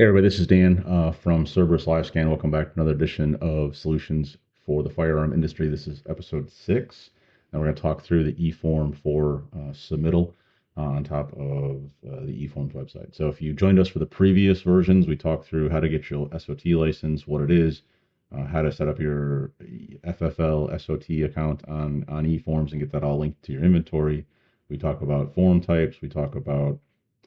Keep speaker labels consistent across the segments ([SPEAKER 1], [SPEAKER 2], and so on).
[SPEAKER 1] Hey everybody, this is Dan from Cerberus LiveScan. Welcome back to another edition of Solutions for the Firearm Industry. This is episode 6, and we're going to talk through the eForm for submittal on top of the eForms website. So if you joined us for the previous versions, we talked through how to get your SOT license, what it is, how to set up your FFL SOT account on eForms and get that all linked to your inventory. We talk about form types. We talk about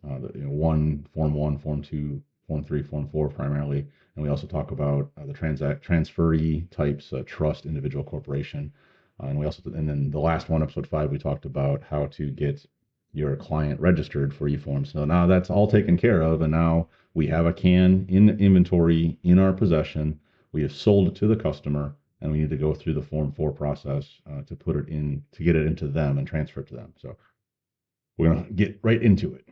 [SPEAKER 1] Form 1, Form 2, Form 3, Form 4 primarily. And we also talk about the transferee types, trust, individual, corporation. And then the last one, episode 5, we talked about how to get your client registered for eForms. So now that's all taken care of. And now we have a can in inventory in our possession. We have sold it to the customer, and we need to go through the Form 4 process to put it in, to get it into them and transfer it to them. So we're going to get right into it.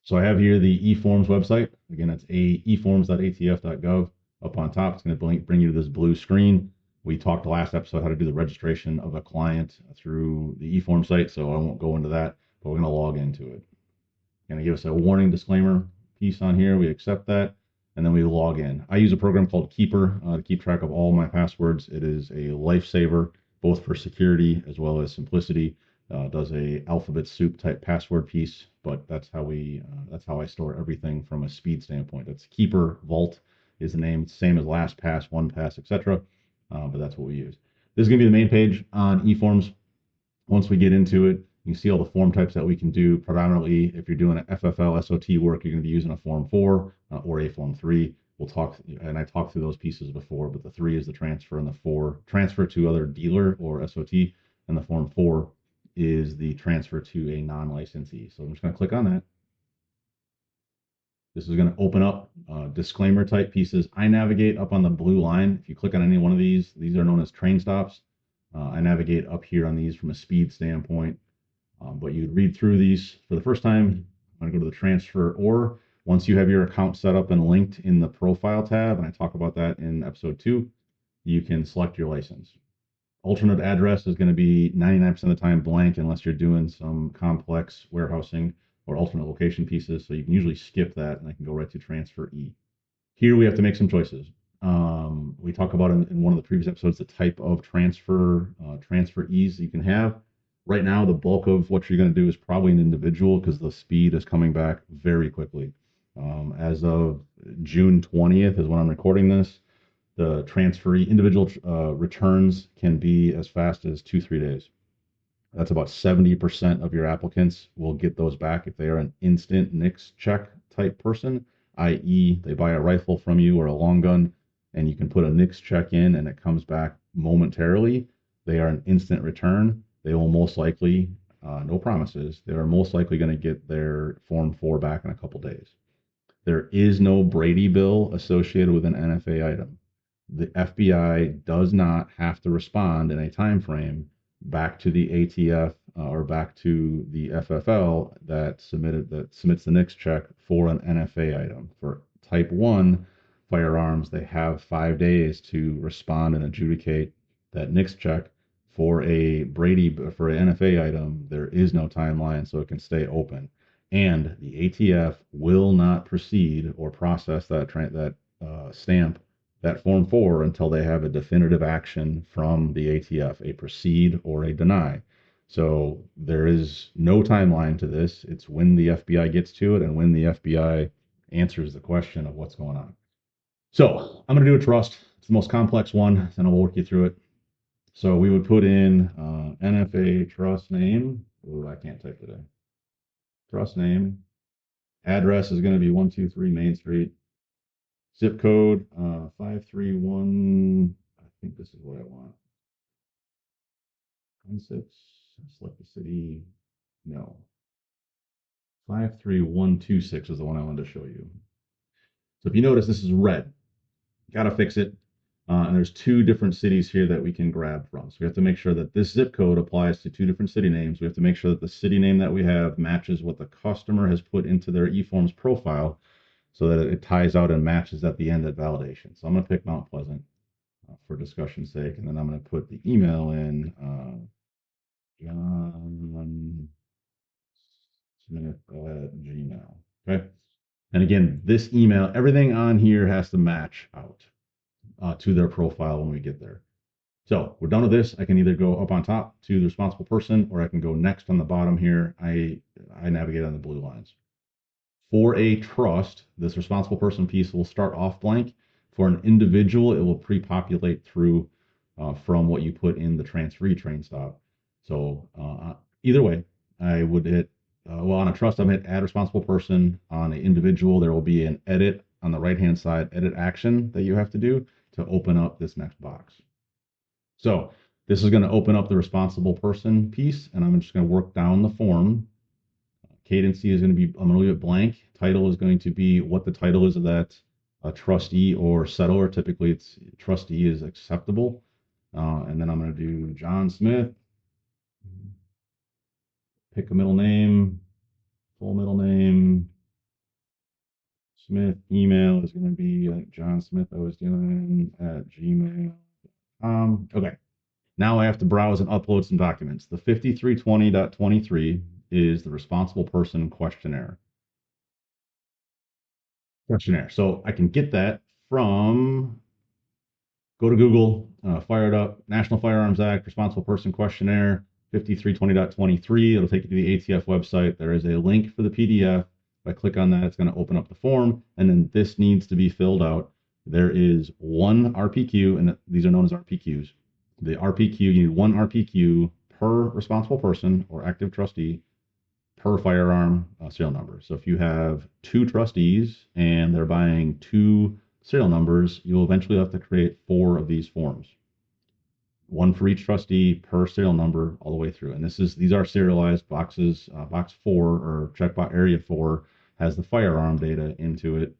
[SPEAKER 1] So I have here the eForms website. Again, it's eForms.atf.gov. Up on top, it's going to bring you to this blue screen. We talked last episode how to do the registration of a client through the eForm site, so I won't go into that, but we're going to log into it. Going to give us a warning disclaimer piece on here. We accept that, and then we log in. I use a program called Keeper to keep track of all my passwords. It is a lifesaver, both for security as well as simplicity. Does a alphabet soup type password piece, but that's how I store everything from a speed standpoint. That's Keeper Vault is the name. It's the same as LastPass, OnePass, etc. But that's what we use. This is going to be the main page on eForms. Once we get into it, you can see all the form types that we can do. Predominantly, if you're doing an FFL SOT work, you're going to be using a Form 4 or a Form 3. We'll talk, and I talked through those pieces before, but the 3 is the transfer, and the 4 transfer to other dealer or SOT, and the Form 4 is the transfer to a non-licensee. So I'm just going to click on that. This is going to open up disclaimer type pieces. I navigate up on the blue line. If you click on any one of these are known as train stops. I navigate up here on these from a speed standpoint, but you'd read through these for the first time. I'm going to go to the transfer, or once you have your account set up and linked in the profile tab, and I talk about that in episode 2, you can select your license. Alternate address is going to be 99% of the time blank unless you're doing some complex warehousing or alternate location pieces. So you can usually skip that, and I can go right to transfer E. Here we have to make some choices. We talk about in one of the previous episodes the type of transferees you can have. Right now, the bulk of what you're going to do is probably an individual because the speed is coming back very quickly. As of June 20th is when I'm recording this. The transferee individual returns can be as fast as 2-3 days. That's about 70% of your applicants will get those back if they are an instant NICS check type person, i.e., they buy a rifle from you or a long gun, and you can put a NICS check in and it comes back momentarily. They are an instant return. They will most likely, no promises, they are most likely going to get their Form 4 back in a couple days. There is no Brady bill associated with an NFA item. The FBI does not have to respond in a time frame back to the ATF or back to the FFL that submits the NICS check for an NFA item. For type 1 firearms, they have 5 days to respond and adjudicate that NICS check. For an NFA item, there is no timeline, so it can stay open. And the ATF will not proceed or process that stamp, that Form 4, until they have a definitive action from the ATF, a proceed or a deny. So there is no timeline to this. It's when the FBI gets to it and when the FBI answers the question of what's going on. So I'm going to do a trust. It's the most complex one, and I'll walk you through it. So we would put in NFA trust name. Oh, I can't type today. Trust name. Address is going to be 123 Main Street. Zip code 531. I think this is what I want. 16. Select the city. No. 53126 is the one I wanted to show you. So if you notice, this is red. Got to fix it. And there's 2 different cities here that we can grab from. So we have to make sure that this zip code applies to 2 different city names. We have to make sure that the city name that we have matches what the customer has put into their eForms profile so that it ties out and matches at the end at validation. So I'm going to pick Mount Pleasant for discussion's sake, and then I'm going to put the email in John Smith at Gmail. Okay. And again, this email, everything on here has to match out to their profile when we get there. So we're done with this. I can either go up on top to the responsible person, or I can go next on the bottom here. I navigate on the blue lines. For a trust, this responsible person piece will start off blank. For an individual, it will pre-populate through from what you put in the transferee train stop. So either way, I would hit, well, on a trust, I'm hit add responsible person. On an individual, there will be an edit on the right-hand side, edit action that you have to do to open up this next box. So this is going to open up the responsible person piece, and I'm just going to work down the form. Cadency is going to be, I'm going to leave it blank. Title is going to be what the title is of that trustee or settler. Typically, it's trustee is acceptable. And then I'm going to do John Smith. Pick a middle name, full middle name. Smith email is going to be John Smith. I was doing at gmail.com. Okay. Now I have to browse and upload some documents. The 5320.23 is the responsible person questionnaire. So I can get that from, go to Google, fire it up, National Firearms Act, Responsible Person Questionnaire, 5320.23. It'll take you to the ATF website. There is a link for the PDF. If I click on that, it's going to open up the form, and then this needs to be filled out. There is one RPQ, and these are known as RPQs. The RPQ, you need one RPQ per responsible person or active trustee per firearm serial number. So if you have two trustees and they're buying two serial numbers, you'll eventually have to create 4 of these forms. One for each trustee per serial number all the way through. And these are serialized boxes. Box 4 or checkbox area 4 has the firearm data into it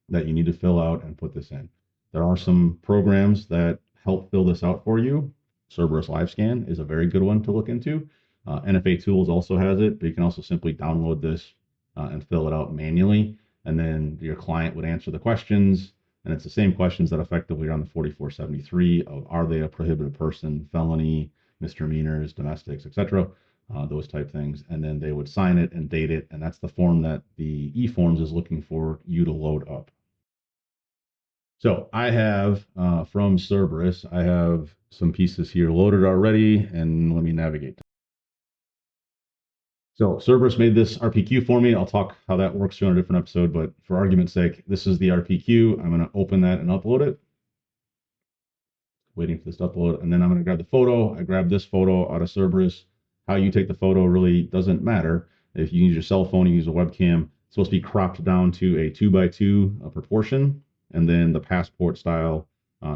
[SPEAKER 1] that you need to fill out and put this in. There are some programs that help fill this out for you. Cerberus LiveScan is a very good one to look into. NFA Tools also has it, but you can also simply download this and fill it out manually. And then your client would answer the questions. And it's the same questions that effectively are on the 4473 of are they a prohibited person, felony, misdemeanors, domestics, etc. Those type things. And then they would sign it and date it. And that's the form that the eForms is looking for you to load up. So I have from Cerberus, I have some pieces here loaded already, and let me navigate. So Cerberus made this RPQ for me. I'll talk how that works through on a different episode, but for argument's sake, this is the RPQ. I'm going to open that and upload it. Waiting for this to upload, and then I'm going to grab the photo. I grab this photo out of Cerberus. How you take the photo really doesn't matter. If you use your cell phone, you use a webcam. It's supposed to be cropped down to a 2x2 proportion, and then the passport style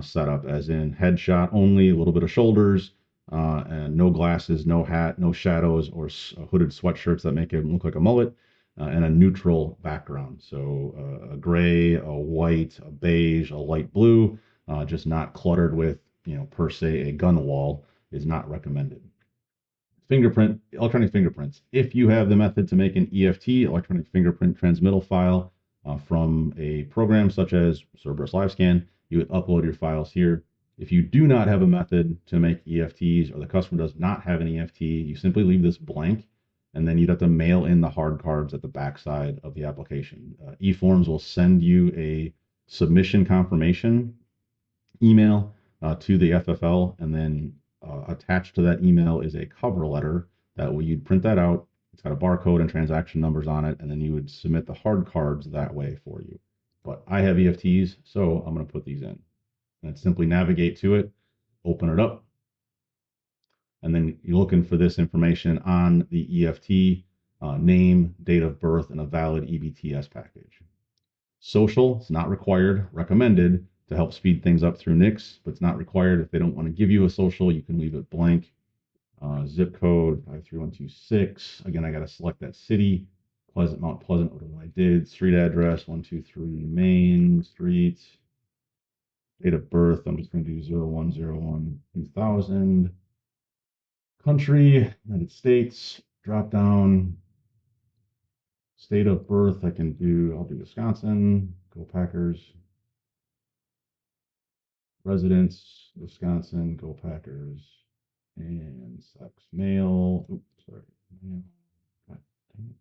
[SPEAKER 1] setup, as in headshot only, a little bit of shoulders, and no glasses, no hat, no shadows or hooded sweatshirts that make it look like a mullet, and a neutral background. So a gray, a white, a beige, a light blue, just not cluttered with, per se, a gun wall is not recommended. Electronic fingerprints. If you have the method to make an EFT, electronic fingerprint transmittal file from a program such as Cerberus LiveScan, you would upload your files here. If you do not have a method to make EFTs, or the customer does not have an EFT, you simply leave this blank, and then you'd have to mail in the hard cards at the backside of the application. eForms will send you a submission confirmation email to the FFL, and then attached to that email is a cover letter that you'd print that out. It's got a barcode and transaction numbers on it, and then you would submit the hard cards that way for you. But I have EFTs, so I'm going to put these in. And simply navigate to it, open it up, and then you're looking for this information on the EFT, name, date of birth, and a valid EBTS package. Social, it's not required, recommended to help speed things up through NICS, but it's not required. If they don't want to give you a social, you can leave it blank. Zip code 53126. Again, I got to select that city. Mount Pleasant, what I did. Street address 123 Main Street. Date of birth, I'm just going to do 0101-2000. Country, United States. Drop down. State of birth, I'll do Wisconsin. Go Packers. Residence, Wisconsin, go Packers. And sex, male. Oops, sorry. Male. God dang it.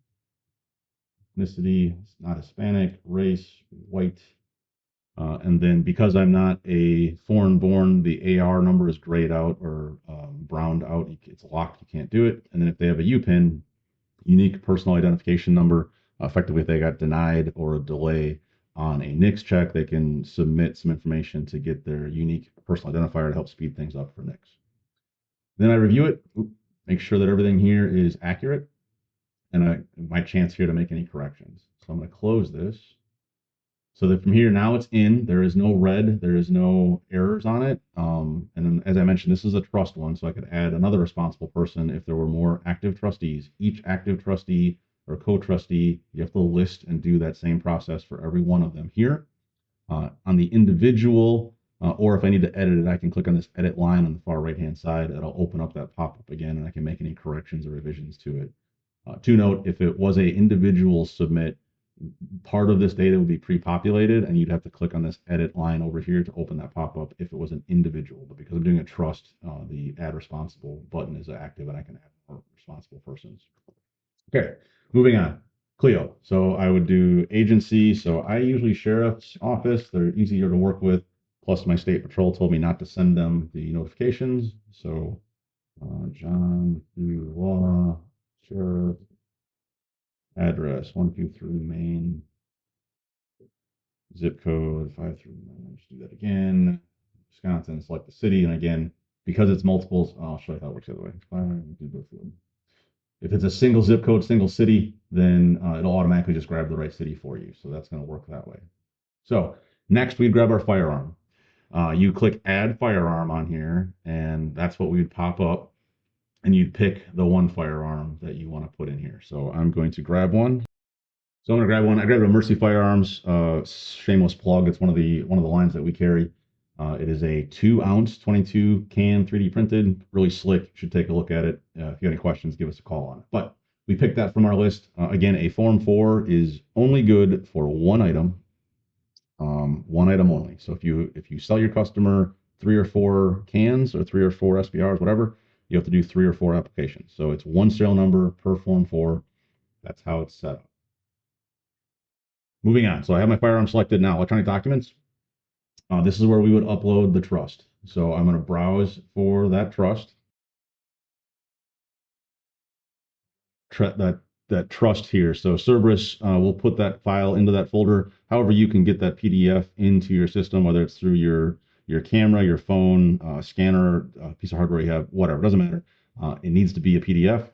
[SPEAKER 1] ethnicity, not Hispanic, race, white. And then because I'm not a foreign born, the AR number is grayed out or browned out. It's locked. You can't do it. And then if they have a UPIN, unique personal identification number, effectively if they got denied or a delay on a NICS check, they can submit some information to get their unique personal identifier to help speed things up for NICS. Then I review it, make sure that everything here is accurate, and my chance here to make any corrections. So I'm going to close this. So that from here, now it's in, there is no red, there is no errors on it. And then, as I mentioned, this is a trust one, so I could add another responsible person if there were more active trustees. Each active trustee or co-trustee, you have to list and do that same process for every one of them here. On the individual, or if I need to edit it, I can click on this edit line on the far right-hand side. It'll open up that pop-up again, and I can make any corrections or revisions to it. To note, if it was a individual submit, part of this data would be pre-populated, and you'd have to click on this edit line over here to open that pop-up if it was an individual. But because I'm doing a trust, the add responsible button is active, and I can add more responsible persons. Okay, moving on. Cleo. So I would do agency. So I usually sheriff's office. They're easier to work with. Plus, my state patrol told me not to send them the notifications. So John Q. Law, sheriff, address 123 Main, zip code 539. Let's do that again. Wisconsin, select the city. And again, because it's multiples, I'll show you how it works the other way. If it's a single zip code, single city, then it'll automatically just grab the right city for you. So that's going to work that way. So next we grab our firearm. You click add firearm on here, and that's what we would pop up. And you'd pick the one firearm that you want to put in here. So I'm going to grab one. So I'm going to grab one. I grabbed a Mercy Firearms, shameless plug. It's one of the lines that we carry. It is a 2-ounce 22 can 3D printed, really slick. You should take a look at it. If you have any questions, give us a call on it. But we picked that from our list. Again, a Form 4 is only good for one item only. So if you sell your customer 3 or 4 cans or 3 or 4 SBRs, whatever, you have to do 3 or 4 applications. So it's one serial number per Form 4. That's how it's set up. Moving on. So I have my firearm selected now. Electronic documents. This is where we would upload the trust. So I'm going to browse for that trust. That trust here. So Cerberus will put that file into that folder. However, you can get that PDF into your system, whether it's through your camera, your phone, scanner, piece of hardware you have, whatever. It doesn't matter. It needs to be a PDF,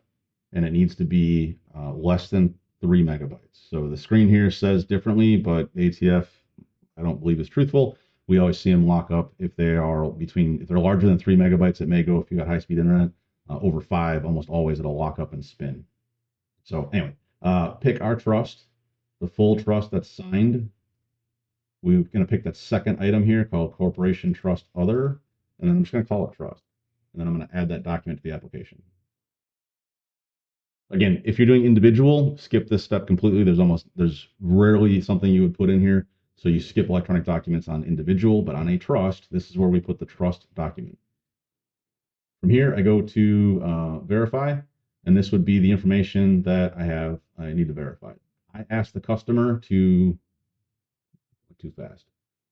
[SPEAKER 1] and it needs to be less than 3 megabytes. So the screen here says differently, but ATF, I don't believe is truthful. We always see them lock up if they're larger than 3 megabytes, it may go if you got high-speed internet. Over 5, almost always it'll lock up and spin. So anyway, pick our trust, the full trust that's signed. We're going to pick that second item here called Corporation Trust Other, and then I'm just going to call it Trust. And then I'm going to add that document to the application. Again, if you're doing individual, skip this step completely. There's rarely something you would put in here. So you skip electronic documents on individual, but on a trust, this is where we put the trust document. From here, I go to verify, and this would be the information that I need to verify. I ask the customer to, too fast.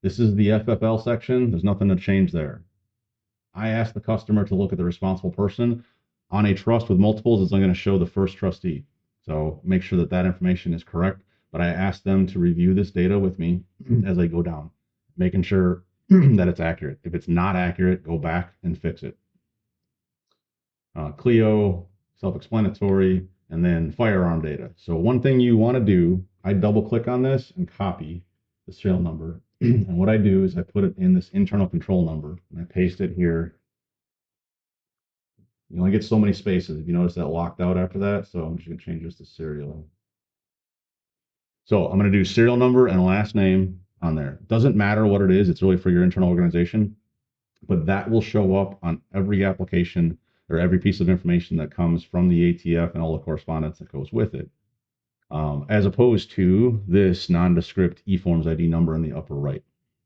[SPEAKER 1] This is the FFL section. There's nothing to change there. I ask the customer to look at the responsible person. On a trust with multiples, it's only going to show the first trustee. So make sure that information is correct. But I ask them to review this data with me as I go down, making sure that it's accurate. If it's not accurate, go back and fix it. Cleo, self-explanatory, and then firearm data. So one thing you want to do, I double click on this and copy the serial number. And what I do is I put it in this internal control number and I paste it here. You only get so many spaces. If you notice that locked out after that, so I'm just going to change this to serial. So I'm going to do serial number and last name on there. Doesn't matter what it is. It's really for your internal organization, but that will show up on every application or every piece of information that comes from the ATF and all the correspondence that goes with it. As opposed to this nondescript eForms ID number in the upper right.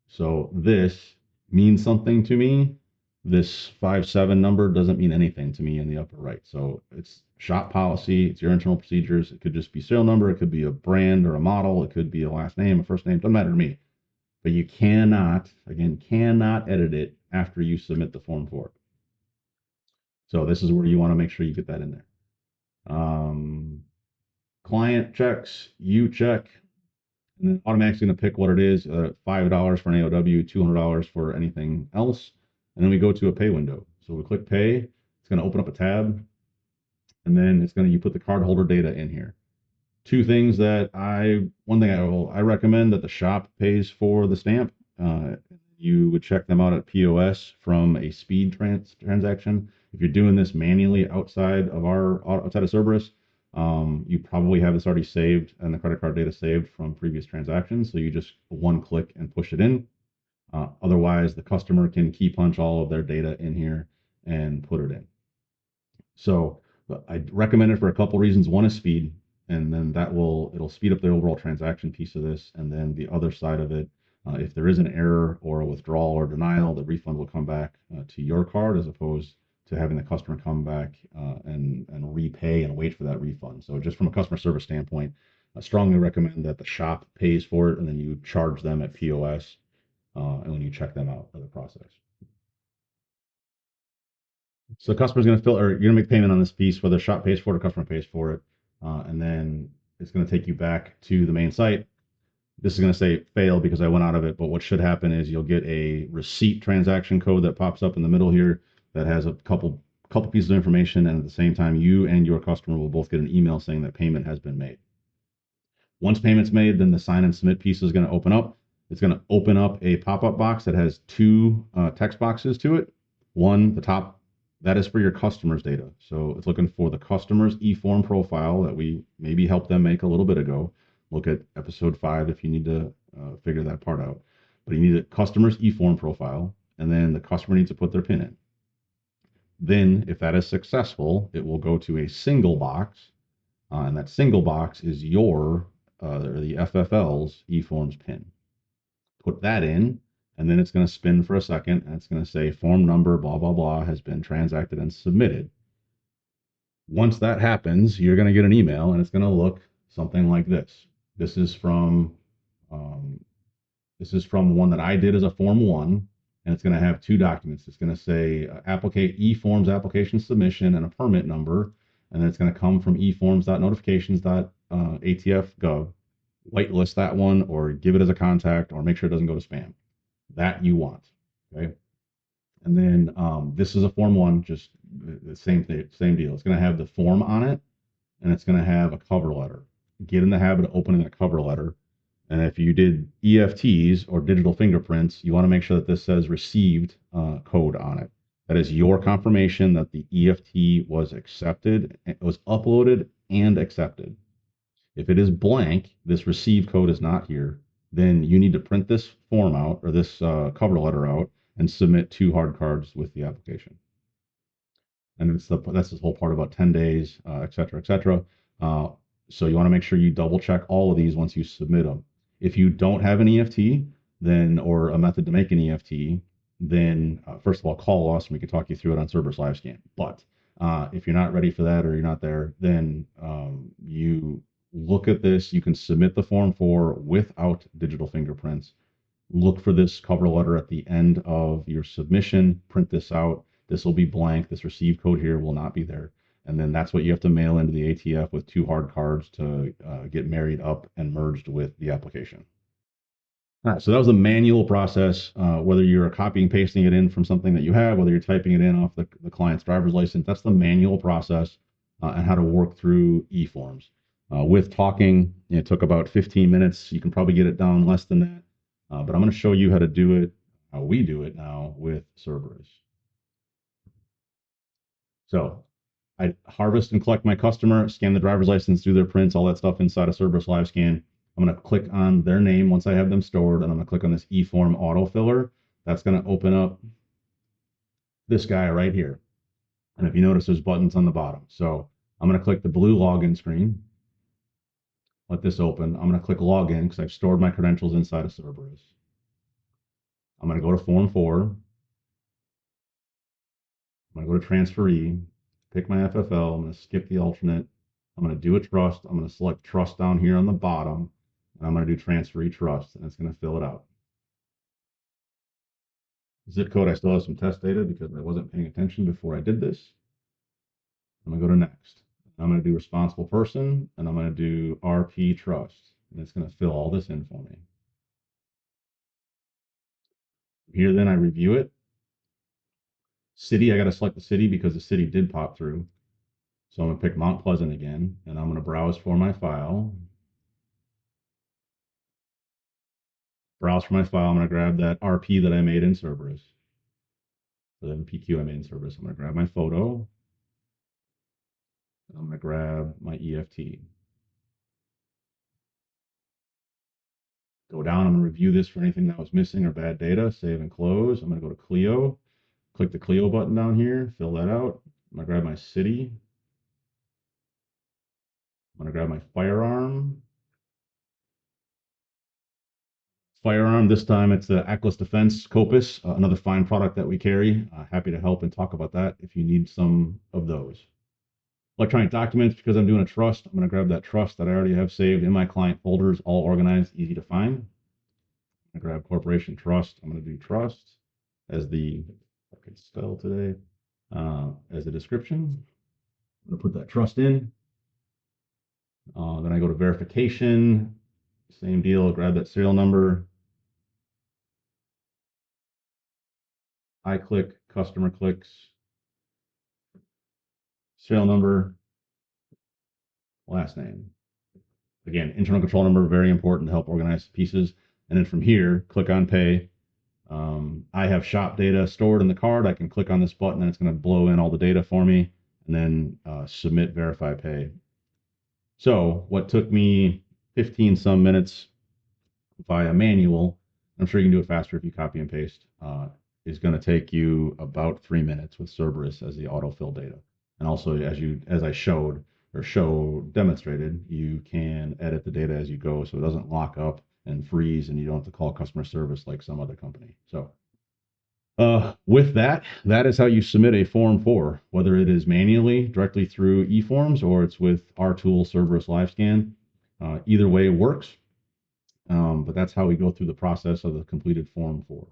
[SPEAKER 1] So this means something to me This 57 number doesn't mean anything to me in the upper right. So it's shop policy, it's your internal procedures. It could just be serial number, it could be a brand or a model, it could be a last name, a first name, doesn't matter to me. But you cannot, again, cannot edit it after you submit the form for it. So this is where you want to make sure you get that in there. Client checks, you check, and then automatically going to pick what it is, $5 for an AOW, $200 for anything else. And then we go to a pay window. So we click pay, it's going to open up a tab, and then it's going to, you put the cardholder data in here. Two things that one thing I recommend that the shop pays for the stamp. You would check them out at POS from a speed transaction. If you're doing this manually outside of Cerberus, you probably have this already saved and the credit card data saved from previous transactions. So you just one click and push it in. Otherwise, the customer can key punch all of their data in here and put it in. So I recommend it for a couple reasons. One is speed, and then it'll speed up the overall transaction piece of this. And then the other side of it, if there is an error or a withdrawal or denial, the refund will come back to your card as opposed to having the customer come back and repay and wait for that refund. So just from a customer service standpoint, I strongly recommend that the shop pays for it and then you charge them at POS and when you check them out of the process. So the customer's going to fill, or you're going to make payment on this piece, whether shop pays for it or customer pays for it. And then it's going to take you back to the main site. This is going to say fail because I went out of it. But what should happen is you'll get a receipt transaction code that pops up in the middle here that has a couple pieces of information. And at the same time, you and your customer will both get an email saying that payment has been made. Once payment's made, then the sign and submit piece is going to open up. It's going to open up a pop-up box that has two text boxes to it. One, the top, that is for your customer's data. So it's looking for the customer's eForm profile that we maybe helped them make a little bit ago. Look at episode 5 if you need to figure that part out. But you need a customer's eForm profile, and then the customer needs to put their PIN in. Then, if that is successful, it will go to a single box, and that single box is the FFL's eForms PIN. Put that in, and then it's going to spin for a second, and it's going to say form number, blah, blah, blah, has been transacted and submitted. Once that happens, you're going to get an email, and it's going to look something like this. This is from one that I did as a Form 1, and it's going to have two documents. It's going to say eForms application submission and a permit number, and then it's going to come from eForms.notifications.atf.gov. Whitelist that one or give it as a contact or make sure it doesn't go to spam. That you want. Okay. And then this is a Form 1, just the same thing, same deal. It's going to have the form on it and it's going to have a cover letter. Get in the habit of opening that cover letter. And if you did EFTs or digital fingerprints, you want to make sure that this says received code on it. That is your confirmation that the EFT was accepted, it was uploaded and accepted. If it is blank, this receive code is not here, then you need to print this form out or this cover letter out and submit 2 hard cards with the application. And that's this whole part about 10 days, et cetera, et cetera. So you want to make sure you double check all of these once you submit them. If you don't have an EFT, or a method to make an EFT, then first of all, call us and we can talk you through it on Cerberus LiveScan. But if you're not ready for that or you're not there, then you look at this. You can submit the form without digital fingerprints. Look for this cover letter at the end of your submission. Print this out. This will be blank. This receive code here will not be there. And then that's what you have to mail into the ATF with 2 hard cards to get married up and merged with the application. All right, so that was the manual process. Whether you're copying and pasting it in from something that you have, whether you're typing it in off the client's driver's license, that's the manual process and how to work through eForms. With talking, it took about 15 minutes. You can probably get it down less than that. But I'm going to show you how to do it, how we do it now with Cerberus. So I harvest and collect my customer, scan the driver's license, do their prints, all that stuff inside of Cerberus LiveScan. I'm going to click on their name once I have them stored, and I'm going to click on this eForm autofiller. That's going to open up this guy right here. And if you notice, there's buttons on the bottom. So I'm going to click the blue login screen. Let this open. I'm going to click login because I've stored my credentials inside of Cerberus. I'm going to go to Form 4. I'm going to go to transferee, pick my FFL. I'm going to skip the alternate. I'm going to do a trust. I'm going to select trust down here on the bottom, and I'm going to do transferee trust, and it's going to fill it out. Zip code, I still have some test data because I wasn't paying attention before I did this. I'm going to go to next. I'm going to do responsible person, and I'm going to do RP trust, and it's going to fill all this in for me. Here, then I review it. City, I got to select the city because the city did pop through. So I'm going to pick Mount Pleasant again, and I'm going to browse for my file. Browse for my file. I'm going to grab that RP that I made in Cerberus. So the PQ I made in Cerberus. I'm going to grab my photo. I'm going to grab my EFT. Go down. I'm going to review this for anything that was missing or bad data. Save and close. I'm going to go to Cleo. Click the Cleo button down here. Fill that out. I'm going to grab my city. I'm going to grab my firearm. Firearm, this time it's the Atlas Defense Copus, another fine product that we carry. Happy to help and talk about that if you need some of those. Electronic documents, because I'm doing a trust, I'm going to grab that trust that I already have saved in my client folders, all organized, easy to find. I grab corporation trust. I'm going to do trust as the, I can spell today, as a description. I'm going to put that trust in. Then I go to verification. Same deal, grab that serial number. I click, customer clicks, serial number, last name. Again, internal control number, very important to help organize the pieces. And then from here, click on pay. I have shop data stored in the card. I can click on this button and it's going to blow in all the data for me and then submit, verify, pay. So what took me 15 some minutes via manual, I'm sure you can do it faster if you copy and paste, is going to take you about 3 minutes with Cerberus as the autofill data. And also, as I showed or demonstrated, you can edit the data as you go, so it doesn't lock up and freeze, and you don't have to call customer service like some other company. So, with that, that is how you submit a Form 4, whether it is manually directly through eForms or it's with our tool, Cerberus LiveScan. Either way works. But that's how we go through the process of the completed Form 4.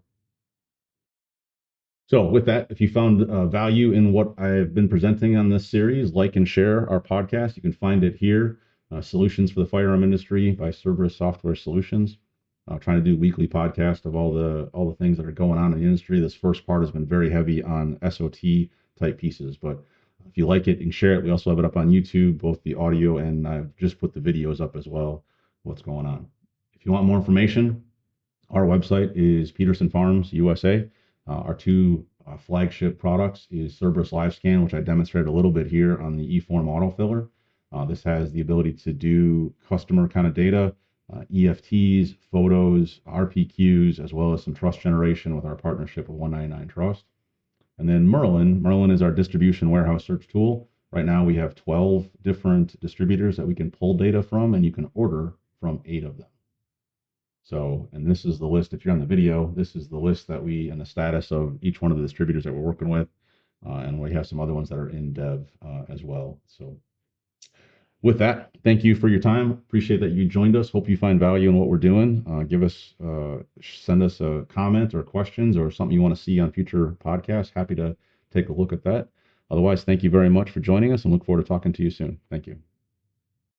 [SPEAKER 1] So with that, if you found value in what I've been presenting on this series, like and share our podcast. You can find it here, Solutions for the Firearm Industry by Cerberus Software Solutions. Trying to do weekly podcast of all the things that are going on in the industry. This first part has been very heavy on SOT type pieces, but if you like it, you can share it. We also have it up on YouTube, both the audio and I've just put the videos up as well, what's going on. If you want more information, our website is Peterson Farms USA. Our two flagship products is Cerberus LiveScan, which I demonstrated a little bit here on the eForm autofiller. This has the ability to do customer kind of data, EFTs, photos, RPQs, as well as some trust generation with our partnership with 199 Trust. And then Merlin is our distribution warehouse search tool. Right now we have 12 different distributors that we can pull data from, and you can order from 8 of them. So, and this is the list, if you're on the video, this is the list that and the status of each one of the distributors that we're working with. And we have some other ones that are in dev as well. So with that, thank you for your time. Appreciate that you joined us. Hope you find value in what we're doing. Send us a comment or questions or something you want to see on future podcasts. Happy to take a look at that. Otherwise, thank you very much for joining us and look forward to talking to you soon. Thank you.